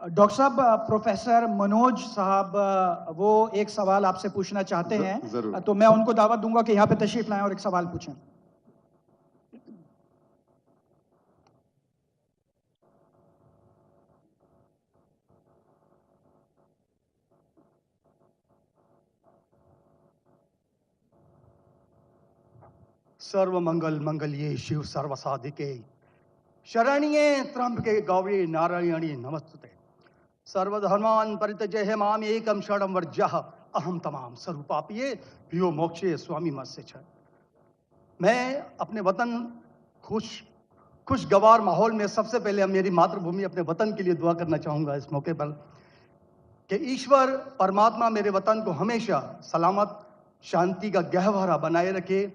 Doctor صاحب professor Manoj صاحب وہ ایک سوال آپ سے پوچھنا چاہتے ہیں، تو میں ان کو دعوت دوں گا کہ یہاں پہ تشریف لائیں اور ایک سوال پوچھیں۔ सर्व मंगल मंगल्ये शिव सर्व साधिके शरण्ये त्र्यंबके गौरी नारायणी नमस्तुते सर्वधर्मान् परित्यज्य माम एकम शरणं वर्जः अहम तमाम स्वरूपापिये भ्यो मोक्षे स्वामी मत्स्य छ। मैं अपने वतन खुशगवार माहौल में सबसे पहले मेरी मातृभूमि अपने वतन के लिए दुआ करना चाहूँगा इस मौके पर कि ईश्वर परमात्मा मेरे वतन को हमेशा सलामत शांति का गहवारा बनाए रखे।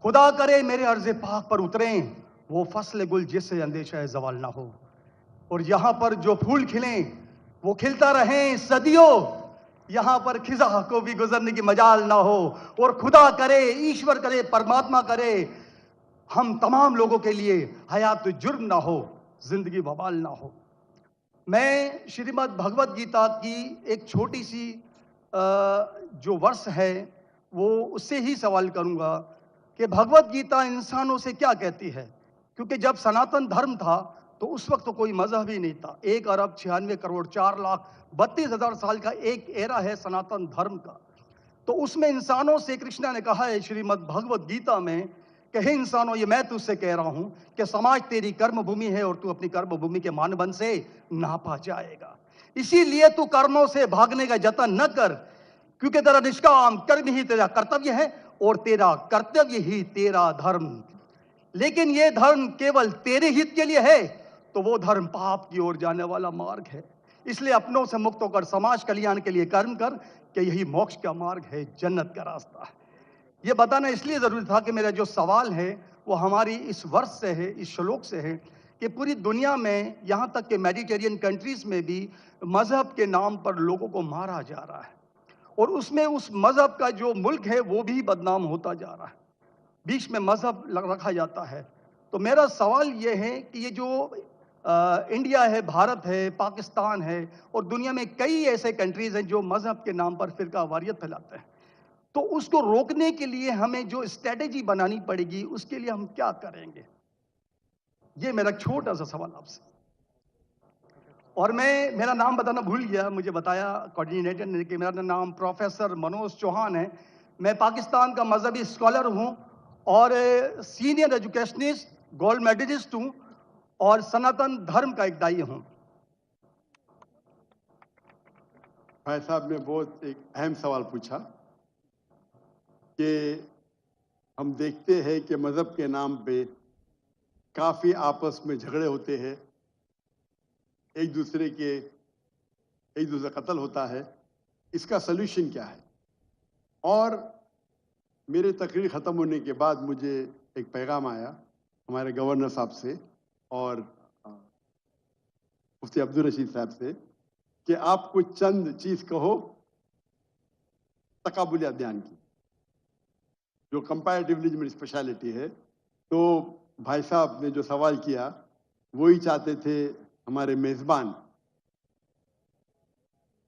खुदा करे मेरे अर्ज़ पाक पर उतरें वो फसल गुल जिससे अंदेशा ज़वाल ना हो, और यहाँ पर जो फूल खिलें वो खिलता रहें सदियों, यहाँ पर खिज़ा को भी गुजरने की मजाल ना हो। और खुदा करे, ईश्वर करे, परमात्मा करे हम तमाम लोगों के लिए हयात जुर्म ना हो, जिंदगी वबाल ना हो। मैं श्रीमद् भगवत गीता की एक छोटी सी जो वर्ष है वो उससे ही सवाल करूंगा कि भगवत गीता इंसानों से क्या कहती है, क्योंकि जब सनातन धर्म था तो उस वक्त तो कोई मजहब ही नहीं था। 1 अरब 96 करोड़ 4,32,000 साल का एक एरा है सनातन धर्म का। तो उसमें इंसानों से कृष्ण ने कहा है श्रीमद् भगवत गीता में कि हे इंसानों, ये मैं तुझसे कह रहा हूं कि समाज तेरी कर्म भूमि है और तू अपनी कर्म भूमि के मानदंड से नापा जाएगा। इसीलिए तू कर्मों से भागने का जतन न कर, क्योंकि तेरा निष्काम कर्म ही तेरा कर्तव्य है और तेरा कर्तव्य ही तेरा धर्म। लेकिन ये धर्म केवल तेरे हित के लिए है तो वो धर्म पाप की ओर जाने वाला मार्ग है। इसलिए अपनों से मुक्त होकर समाज कल्याण के लिए कर्म कर कि यही मोक्ष का मार्ग है, जन्नत का रास्ता है। ये बताना इसलिए ज़रूरी था कि मेरा जो सवाल है वो हमारी इस वर्ष से है, इस श्लोक से है कि पूरी दुनिया में यहाँ तक कि मेडिटेरियन कंट्रीज़ में भी मज़हब के नाम पर लोगों को मारा जा रहा है, और उसमें उस मज़हब का जो मुल्क है वो भी बदनाम होता जा रहा है, बीच में मज़हब रखा जाता है। तो मेरा सवाल ये है कि ये जो इंडिया है, भारत है, पाकिस्तान है और दुनिया में कई ऐसे कंट्रीज़ हैं जो मज़हब के नाम पर फ़िरका वारियत फैलाते हैं, तो उसको रोकने के लिए हमें जो स्ट्रेटेजी बनानी पड़ेगी उसके लिए हम क्या करेंगे? ये मेरा छोटा सा सवाल आपसे। और मैं मेरा नाम बताना भूल गया, मुझे बताया कोऑर्डिनेटर ने कि मेरा नाम प्रोफेसर मनोज चौहान है। मैं पाकिस्तान का मजहबी स्कॉलर हूँ और सीनियर एजुकेशनिस्ट, गोल्ड मेडलिस्ट हूँ और सनातन धर्म का एक दाई हूँ। भाई साहब ने बहुत एक अहम सवाल पूछा कि हम देखते हैं कि मज़हब के नाम पे काफ़ी आपस में झगड़े होते हैं, एक दूसरे कत्ल होता है। इसका सल्यूशन क्या है? और मेरे तकरीर ख़त्म होने के बाद मुझे एक पैगाम आया हमारे गवर्नर साहब से और मुफ्ती अब्दुल रशीद साहब से कि आप कुछ चंद चीज़ कहो तकाबुल अध्ययन की, जो कंपैरेटिव रिलीजन स्पेशलिटी है। तो भाई साहब ने जो सवाल किया वही चाहते थे हमारे मेज़बान,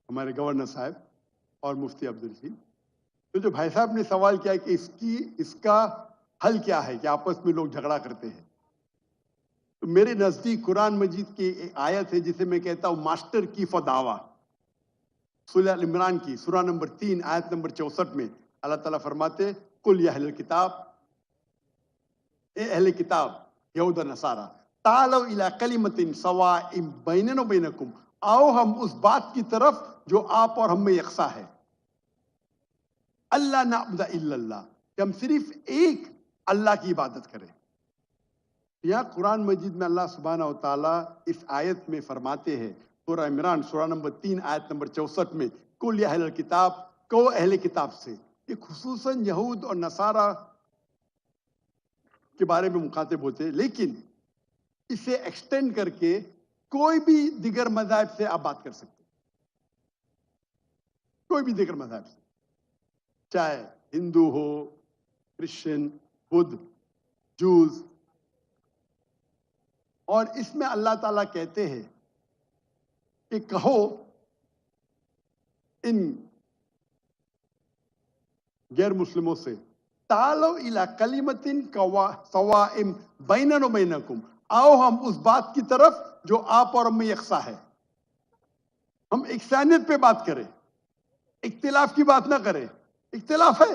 हमारे गवर्नर साहब और मुफ्ती अब्दुल रशीद। तो जो भाई साहब ने सवाल किया कि इसका हल क्या है कि आपस में लोग झगड़ा करते हैं, तो मेरे नज़दीक कुरान मजीद की एक आयत है जिसे मैं कहता हूँ मास्टर की फदावा, सूरह अल इमरान की सूरह नंबर 3 आयत नंबर 64 में अल्लाह ताला फरमाते कुल या अहल किताब, ए अहले किताब यहूद और नसारा, तालव इला कलिमतिन सवाइम बैनना व बैनकुम, आओ हम उस बात की तरफ जो आप और हम में यकसा है। अल्लाह नअबुद इल्लल्लाह, कि हम सिर्फ एक अल्लाह की इबादत करें। यहाँ कुरान मजीद में अल्लाह सुब्हानहू व तआला इस आयत में फरमाते हैं, सूरह इमरान सूरह नंबर 3 आयत नंबर 64 में, कुल या अहल किताब, कहो अहले किताब से। ये खुसूसन यहूद और नसारा के बारे में मुखातिब होते हैं, लेकिन इसे एक्सटेंड करके कोई भी दिगर मज़हब से आप बात कर सकते हैं, कोई भी दिगर मज़हब से, चाहे हिंदू हो, क्रिश्चियन, बुद्ध, जूस। और इसमें अल्लाह ताला कहते हैं کہ کہو ان غیر مسلموں سے تعالوا الی کلمۃ سواء بیننا و بینکم، آؤ ہم اس بات کی طرف جو آپ اور ہم میں یکساں ہے. ہم یکسانیت پہ بات کریں، اختلاف کی بات نہ کریں. اختلاف ہے،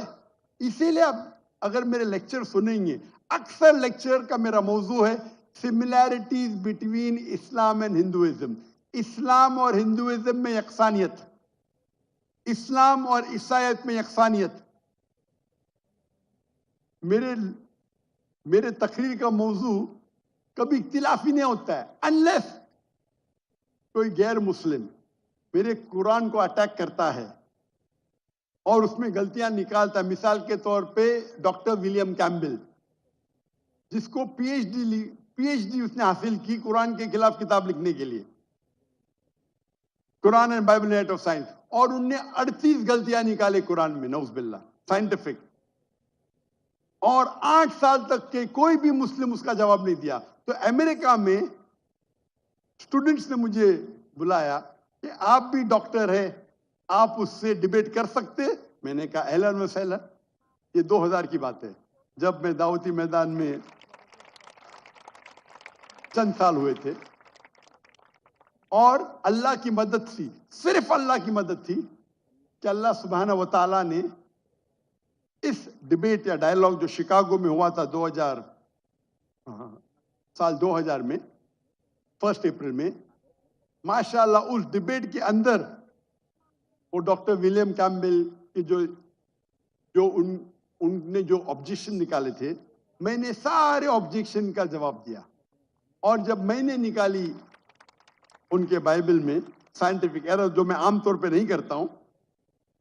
اسی لیے اب اگر میرے لیکچر سنیں گے، اکثر لیکچر کا میرا موضوع ہے similarities between Islam and Hinduism. اسلام اور ہندوازم میں یکسانیت، اسلام اور عیسائیت میں یکسانیت. میرے تقریر کا موضوع کبھی اختلافی نہیں ہوتا ہے، انلیس کوئی غیر مسلم میرے قرآن کو اٹیک کرتا ہے اور اس میں غلطیاں نکالتا ہے. مثال کے طور پہ ڈاکٹر ولیم کیمبل، جس کو پی ایچ ڈی اس نے حاصل کی قرآن کے خلاف کتاب لکھنے کے لیے، Quran and Bible net of science, اور ان نے 38 غلطیاں نکالے قرآن میں، نعوذ باللہ، سائنٹیفک. اور 8 سال تک کے کوئی بھی مسلم اس کا جواب نہیں دیا. تو امریکہ میں اسٹوڈنٹس نے مجھے بلایا کہ آپ بھی ڈاکٹر ہیں، آپ اس سے ڈیبیٹ کر سکتے. میں نے کہا اہلاً و سہلاً. یہ 2000 کی بات ہے، جب میں دعوتی میدان میں چند سال ہوئے تھے. اور اللہ کی مدد تھی، صرف اللہ کی مدد تھی کہ اللہ سبحانہ و تعالیٰ نے اس ڈیبیٹ یا ڈائیلاگ جو شکاگو میں ہوا تھا 2000 میں 1 اپریل میں، ماشاءاللہ اس ڈیبیٹ کے اندر وہ ڈاکٹر ولیم کیمبل کی جو ان نے جو آبجیکشن نکالے تھے، میں نے سارے آبجیکشن کا جواب دیا. اور جب میں نے نکالی ان کے بائبل میں سائنٹیفک ایرر، جو میں عام طور پہ نہیں کرتا ہوں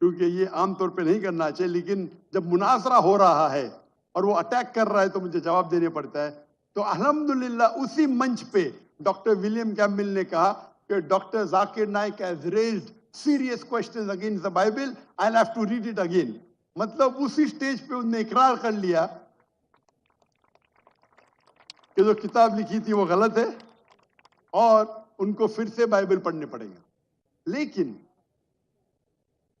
کیونکہ یہ عام طور پہ نہیں کرنا چاہیے، لیکن جب مناظرہ ہو رہا ہے اور وہ اٹیک کر رہا ہے تو مجھے جواب دینے پڑتا ہے. تو الحمدللہ اسی منچ پہ ڈاکٹر ولیم کیمبل نے کہا کہ doctor Zakir Naik has raised serious questions against the Bible, I'll have to read it again. مطلب اسی سٹیج پہ انہوں نے اقرار کر لیا کہ جو کتاب لکھی تھی وہ غلط ہے اور ان کو پھر سے بائبل پڑھنے پڑے گا. لیکن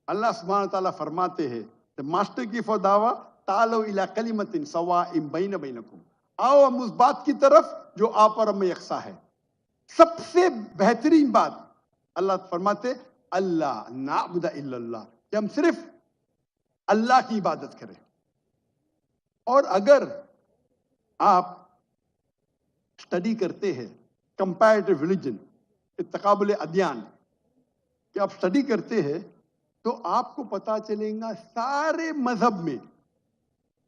اللہ سبحانہ تعالیٰ فرماتے ہیں کہ ماسٹر کی دعویٰ تعالوا الی کلمۃ سواء بین بینکم، آؤ ہم اس بات کی طرف جو آپ اور ہم میں یکساں ہے. سب سے بہترین بات اللہ فرماتے اللہ نعبد الا اللہ، کہ ہم صرف اللہ کی عبادت کریں. اور اگر آپ اسٹڈی کرتے ہیں کمپیریٹیو ریلیجن، تقابل ادیان، کہ آپ اسٹڈی کرتے ہیں تو آپ کو پتا چلے گا سارے مذہب میں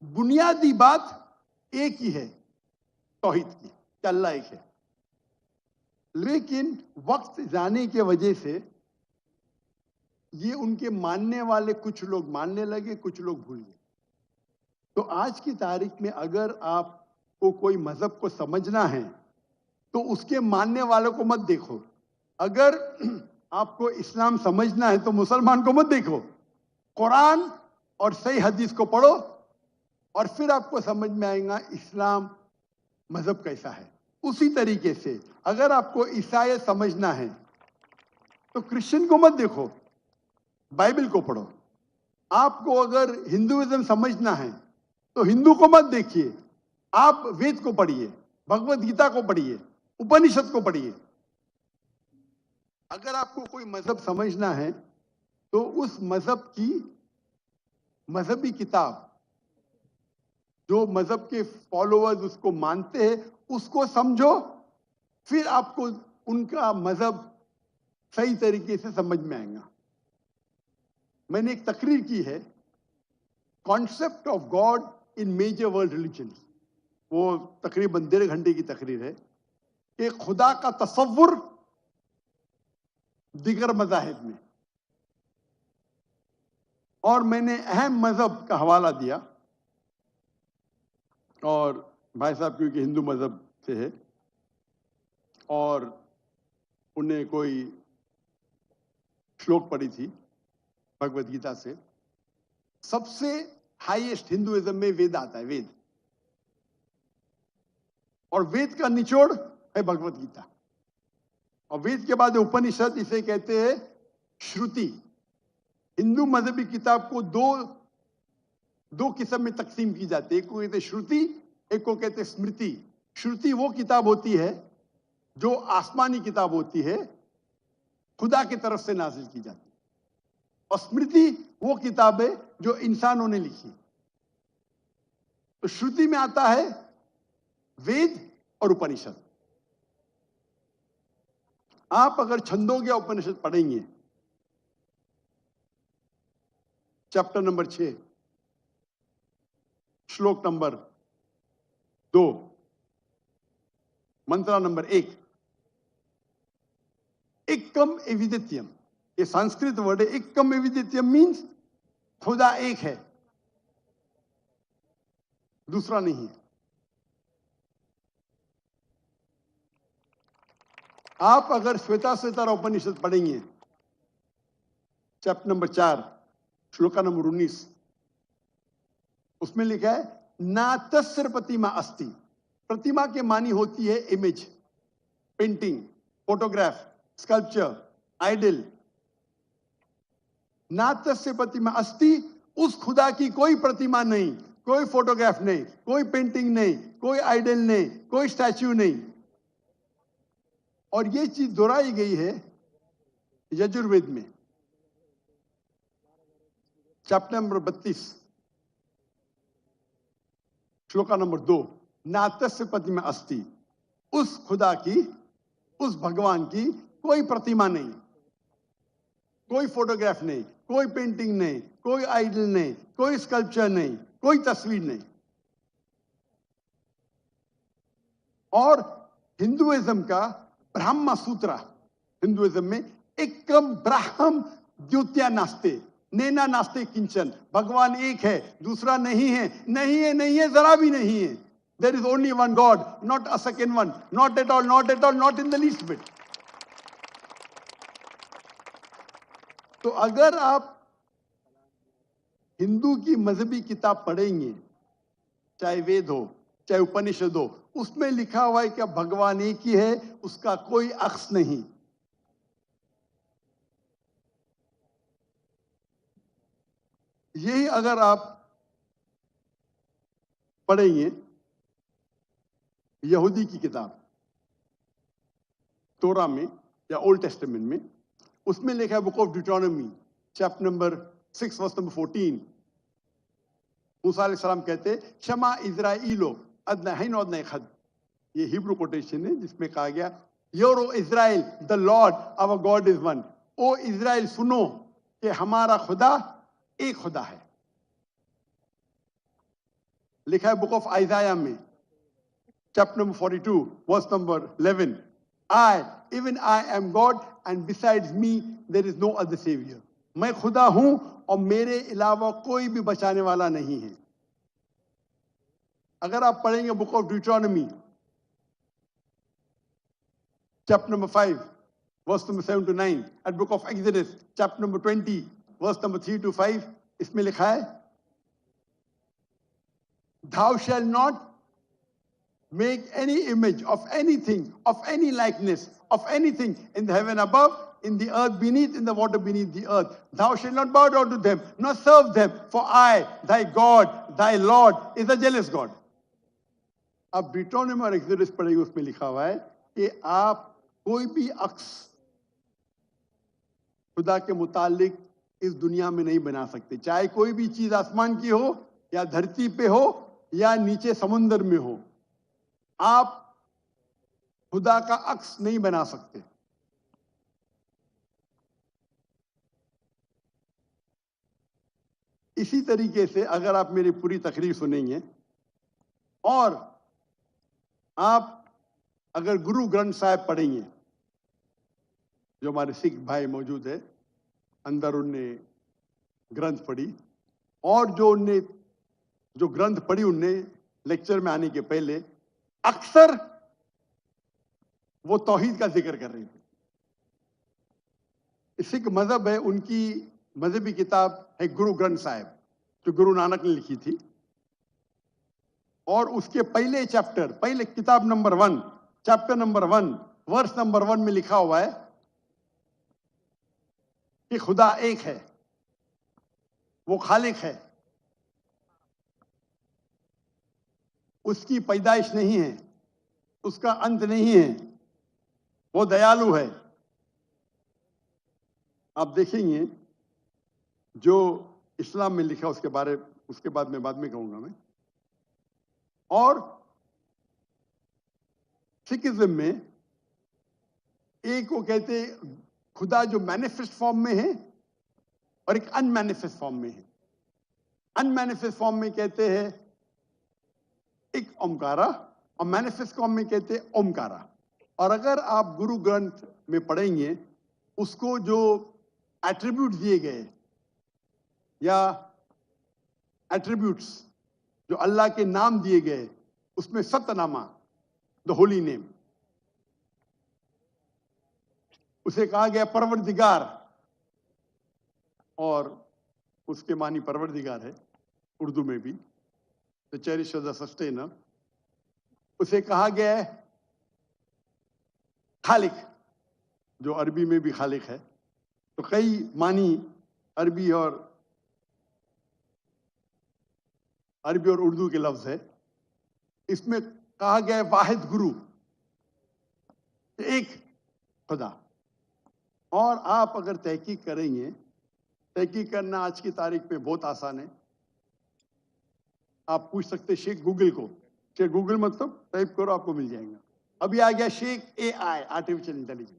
بنیادی بات ایک ہی ہے، توحید کی، کہ اللہ ایک ہے. لیکن وقت جانے کی وجہ سے یہ ان کے ماننے والے کچھ لوگ ماننے لگے، کچھ لوگ بھول گئے. تو آج کی تاریخ میں اگر آپ کو کوئی مذہب کو سمجھنا ہے تو اس کے ماننے والوں کو مت دیکھو. اگر آپ کو اسلام سمجھنا ہے تو مسلمان کو مت دیکھو، قرآن اور صحیح حدیث کو پڑھو اور پھر آپ کو سمجھ میں آئے گا اسلام مذہب کیسا ہے. اسی طریقے سے اگر آپ کو عیسائیت سمجھنا ہے تو کرسچن کو مت دیکھو، بائبل کو پڑھو. آپ کو اگر ہندوازم سمجھنا ہے تو ہندو کو مت دیکھیے، آپ وید کو پڑھیے، بھگوت گیتا کو پڑھیے، اپنشد کو پڑھیے. اگر آپ کو کوئی مذہب سمجھنا ہے تو اس مذہب کی مذہبی کتاب، جو مذہب کے فالوورز اس کو مانتے ہیں، اس کو سمجھو، پھر آپ کو ان کا مذہب صحیح طریقے سے سمجھ میں آئے گا. میں نے ایک تقریر کی ہے concept of God in major world religions, وہ تقریباً 1.5 گھنٹے کی تقریر ہے کہ خدا کا تصور دیگر مذاہب میں. اور میں نے اہم مذہب کا حوالہ دیا، اور بھائی صاحب کیونکہ ہندو مذہب سے ہے اور انہیں کوئی شلوک پڑھی تھی بھگوت گیتا سے. سب سے ہائیسٹ ہندوازم میں وید آتا ہے، وید، اور وید کا نچوڑ ہے بھگوت گیتا. اور وید کے بعد اپنشد، اسے کہتے ہیں شروتی. ہندو مذہبی کتاب کو دو قسم میں تقسیم کی جاتی ہے. ایک کو کہتے ہیں شروتی، ایک کو کہتے ہیں اسمرتی. شروتی وہ کتاب ہوتی ہے جو آسمانی کتاب ہوتی ہے، خدا کی طرف سے نازل کی جاتی ہے. اور اسمرتی وہ کتاب ہے جو انسانوں نے لکھی. تو شروتی میں آتا ہے وید اور اپنشد. آپ اگر چھندوگیہ اپنشد پڑھیں گے، چیپٹر نمبر 6 شلوک نمبر 2 منترا نمبر 1، ایکم ایویدتیم، یہ سنسکرت ورڈ ہے. ایکم ایویدتیم مینس خدا ایک ہے، دوسرا نہیں ہے. آپ اگر شویتا سوترا اپنشد پڑھیں گے، چیپٹر نمبر 4 شلوکا نمبر 19، اس میں لکھا ہے ناتسر پرتیما استی. پرتیما کے معنی ہوتی ہے image, painting, photograph, sculpture, idol. ناتسر پرتیما استی، اس خدا کی کوئی پرتیما نہیں، کوئی فوٹوگراف نہیں، کوئی پینٹنگ نہیں، کوئی آئیڈل نہیں، کوئی اسٹیچو نہیں. اور یہ چیز دہرائی گئی ہے یجروید میں، چیپٹر نمبر 32 شلوکا نمبر 2، ناتسیہ پرتیما استی. اس خدا کی، اس بھگوان کی کوئی پرتیما نہیں، کوئی فوٹوگراف نہیں، کوئی پینٹنگ نہیں، کوئی آئیڈل نہیں، کوئی اسکلپچر نہیں، کوئی تصویر نہیں. اور ہندوازم کا برہما سوترا، ہندوازم میں ایکم براہم دیوتیا ناستے، نینا ناستے کنچن. بھگوان ایک ہے، دوسرا نہیں ہے، نہیں ہے، نہیں ہے، ذرا بھی نہیں ہے. There is only one God, not a second one, not at all, not at all, not in the least bit. تو اگر آپ ہندو کی مذہبی کتاب پڑھیں گے، چاہے وید ہو چاہے اپنشد ہو، اس میں لکھا ہوا ہے کہ بھگوان ایک ہی ہے، اس کا کوئی عکس نہیں. یہی اگر آپ پڑھیں گے یہودی کی کتاب تورا میں یا اولڈ ٹیسٹمنٹ میں، اس میں لکھا ہے book of Deuteronomy chapter number 6 verse number 14. موسیٰ علیہ السلام کہتے شما اسرائیلو ادنہین ادنہ خد. یہ ہیبرو کوٹیشن ہے جس میں کہا گیا euro Israel the Lord our God is one. او اسرائیل سنو کہ ہمارا خدا ایک خدا ہے. لکھا ہے بک آف آئزایا میں chapter number 42 verse number 11، even I am God and besides me there is no other savior. میں خدا ہوں اور میرے علاوہ کوئی بھی بچانے والا نہیں ہے. اگر آپ پڑھیں گے book of Deuteronomy chapter number 5 verse number 7 to 9 and book of Exodus chapter number 20 verse number 3 to 5، اس میں لکھا ہے thou shall not make any image of anything, of any likeness, of anything in the heaven above, in the earth beneath, in the water beneath the earth. Thou shalt not bow down to them, nor serve them, for I, thy God, thy Lord, is a jealous God. اب Deuteronomy اور Exodus پڑھیں گے، اس میں لکھا ہوا ہے کہ آپ کوئی بھی عکس خدا کے متعلق اس دنیا میں نہیں بنا سکتے، چاہے کوئی بھی چیز آسمان کی ہو یا دھرتی پہ ہو یا نیچے سمندر میں ہو. آپ خدا کا عکس نہیں بنا سکتے. اسی طریقے سے اگر آپ میری پوری تقریر سنیں گے اور آپ اگر گرو گرنتھ صاحب پڑھیں گے، جو ہمارے سکھ بھائی موجود ہے اندر، ان نے گرنتھ پڑھی، اور جو گرنتھ پڑھی ان نے لیکچر میں آنے کے پہلے اکثر وہ توحید کا ذکر کر رہی تھی. سکھ مذہب ہے، ان کی مذہبی کتاب ہے گرو گرنتھ صاحب جو گرو نانک نے لکھی تھی. اور اس کے پہلے چیپٹر، پہلے کتاب number 1 chapter number 1 verse number 1 में लिखा हुआ है कि खुदा एक है, वो खालिक है, उसकी पैदाइश नहीं है, उसका अंत नहीं है, वो दयालु है। आप देखेंगे जो इस्लाम में लिखा उसके बाद में कहूंगा मैं। और सिखिज्म में एक को कहते खुदा जो मैनिफेस्ट फॉर्म में है और एक अनमैनिफेस्ट फॉर्म में है। अनमैनिफेस्ट फॉर्म में कहते हैं एक ओमकारा और मैनिफेस्ट फॉर्म में कहते हैं ओमकारा। और अगर आप गुरु ग्रंथ में पढ़ेंगे उसको जो एट्रीब्यूट दिए गए या एट्रीब्यूट्स जो अल्लाह के नाम दिए गए उसमें सतनामा, द होली नेम, उसे कहा गया परवरदिगार, और उसके मानी परवरदिगार है उर्दू में भी, the cherish of the sustainer. उसे कहा गया है खालिक, जो अरबी में भी खालिक है। तो कई मानी अरबी और उर्दू के लफ्ज है। इसमें कहा गया है वाहिद गुरु, एक खुदा। और आप अगर तहकीक करेंगे, तहकीक करना आज की तारीख पे बहुत आसान है। आप पूछ सकते शेख गूगल को, शेख गूगल मतलब टाइप करो आपको मिल जाएगा। अभी आ गया शेख AI, आर्टिफिशियल इंटेलिजेंस।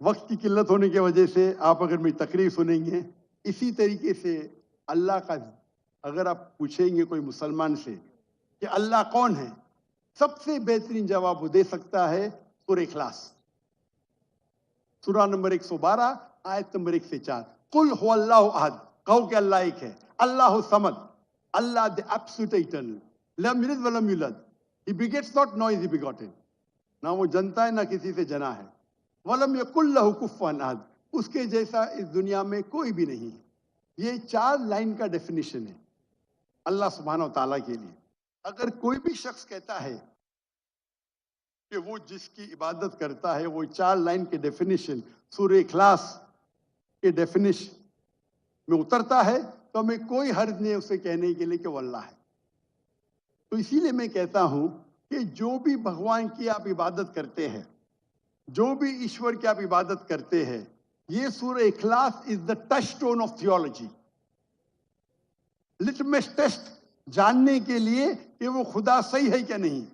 वक्त की किल्लत होने की वजह से आप अगर मेरी तकरीर सुनेंगे, इसी तरीके से अल्लाह का अगर आप पूछेंगे कोई मुसलमान से कि अल्लाह कौन है, सबसे बेहतरीन जवाब वो दे सकता है सूरह इखलास, सूरा नंबर 112 आयत नंबर 1 से 4। कुल हुवल्लाहु अहद, कहो कि अल्लाह एक है। अल्लाहु समद, अल्लाह द एब्सोल्यूट इटर्नल, लम यलिद व लम यूलद, he begets not nor is he begotten, ना वो जनता है ना किसी से जना है। वलम यकुल लहु कुफुवन अहद, उसके जैसा इस दुनिया में कोई भी नहीं है। ये 4 लाइन का डेफिनेशन है अल्लाह सुब्हानहू व तआला के लिए। अगर कोई भी शख्स कहता है कि वो जिसकी इबादत करता है वो 4 लाइन के डेफिनेशन सूरह इखलास के डेफिनेशन में उतरता है, तो हमें कोई हर्ज नहीं उसे कहने के लिए कि वो अल्लाह है। तो इसीलिए मैं कहता हूं कि जो भी भगवान की आप इबादत करते हैं, जो भी ईश्वर की आप इबादत करते हैं, ये सूरह इखलास is the touchstone of theology, litmus test जानने के लिए कि वो खुदा सही है क्या नहीं।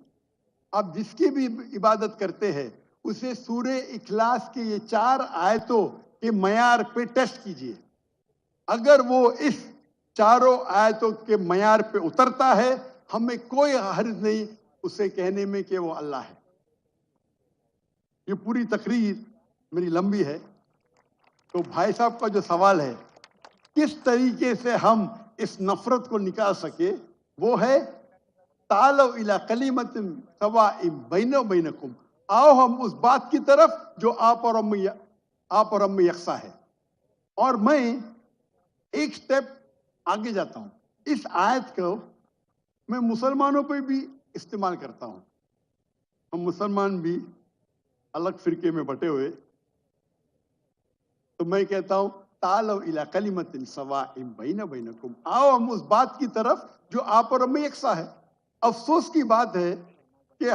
आप जिसकी भी इबादत करते हैं उसे सूरह इखलास के ये 4 आयतों के मयार पे टेस्ट कीजिए। अगर वो इस 4 आयतों के मयार पे उतरता है, हमें कोई हर्ज नहीं उसे कहने में कि वो अल्लाह है। ये पूरी तकरीर मेरी लंबी है, तो भाई साहब का जो सवाल है किस तरीके से हम इस नफरत को निकाल सके, वो है तालो इला कलिमतिन सवाइम बैना बैनकुम, आओ हम उस बात की तरफ जो आप और हम में यकसा है। और मैं एक स्टेप आगे जाता हूं। इस आयत को मैं मुसलमानों पे भी इस्तेमाल करता हूं। हम मुसलमान भी अलग फिरके में बटे हुए, तो मैं कहता हूं तालो इला कलिमतिन सवाइम बैना बैनकुम, आओ हम उस बात की तरफ जो आप और हम में यकसा है। अफसोस की बात है कि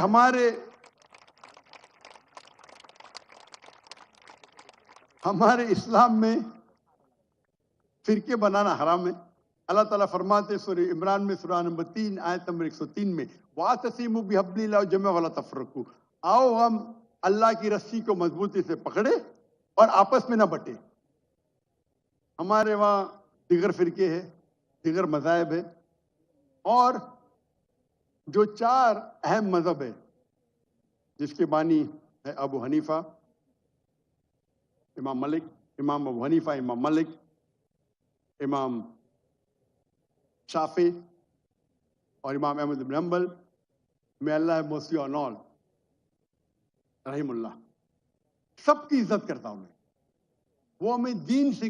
हमारे इस्लाम में फिरके बनाना हराम है। अल्लाह ताला फरमाते सूरह इमरान में सूरा नंबर 3 आयत नंबर 103 में, वातसिमु बिहब्लिल्लाहि जमीअन वला तफरकू, आओ हम अल्लाह की रस्सी को मजबूती से पकड़े और आपस में ना बटे। हमारे वहाँ दिगर फिरके हैं, दिगर मज़ाहिब है, और जो 4 अहम मजहब है जिसके बानी है अबू हनीफा, इमाम अबू हनीफा, इमाम मलिक, इमाम शाफी और इमाम अहमद इब्न हंबल, may Allah have mercy on all, रहीमुल्लाह, सबकी इज्जत करता हूं मैं। वो हमें दीन सिखा